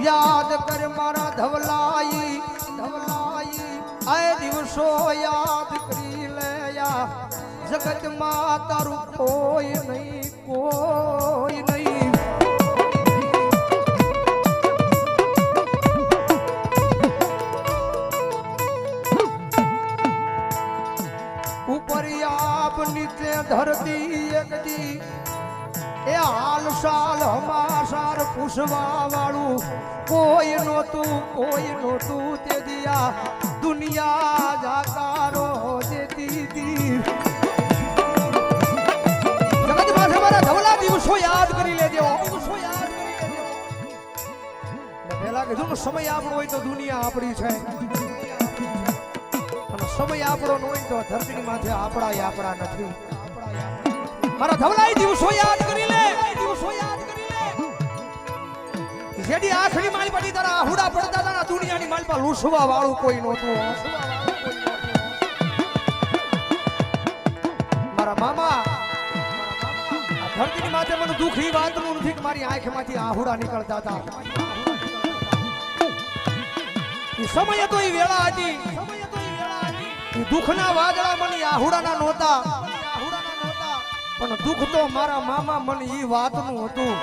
યાદ કર મારા ધવલાઈ ધવલાઈ આ દિવસો યાદ કરી લેયા જગત માં તારું કોઈ નહીં કોઈ નહીં ઉપર આપ નીચે ધરતી એક દી એ હાલ સાલ હમાસાર પૂછવા વાળું કોઈ નહોતું તે દિયા દુનિયા જાકારો દેતી દી જગત માથે મારા ધવલા દિવસો યાદ કરી લેજો પેલા કીધું ને સમય આપણો હોય તો દુનિયા આપણી છે અને સમય આપણો ન હોય તો ધરતીની માથે આપણા નથી મારા ધવલાઈ દિવસો યાદ કરી લે દિવસો યાદ કરી લે જેડી આખરી માલ પડી તારા આહુડા પડતા હતા દુનિયાની માલ પર લૂસવા વાળું કોઈ નહોતું મારા મામા ધરતીની માથે મને દુઃખ ઈ વાતનું નથી કે મારી આંખમાંથી આહુડા નીકળતા હતા ઈ સમય તો ઈ વેળા હતી ઈ દુઃખના વાદળા મને આહુડાના નહોતા પણ દુઃખ તો મારા મામા મને ઈ વાતનું હતું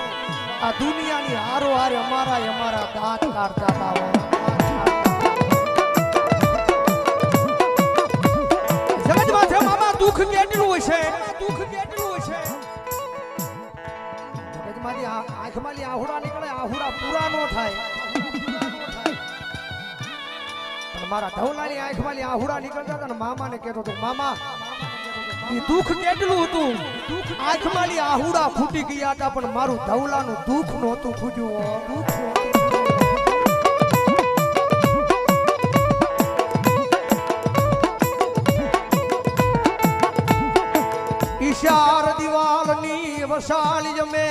આ દુનિયાની હારો હારે અમારા દાંત કાઢતા હતા જગત માથે મામા દુઃખ કેટલું હશે જગત માંથી આંખમાંથી આહુડા નીકળે આહુડા પૂરા ન થાય પણ મારા ધવલાની આંખમાંથી આહુડા નીકળતા હતા ને મામાને કહેતો હતો મામા દુઃખ કેટલું હતું આંખમાંથી આહુડા ફૂટી ગયા હતા પણ મારું ધવલાનું દુઃખ નહોતું ફૂટ્યું દુઃખ ઈશાર દિવાલની વસાલી જમે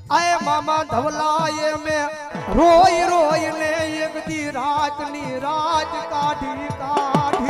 આય મામા ધવલાએ મે રોય ને એક દી રાતની રાત કાઢી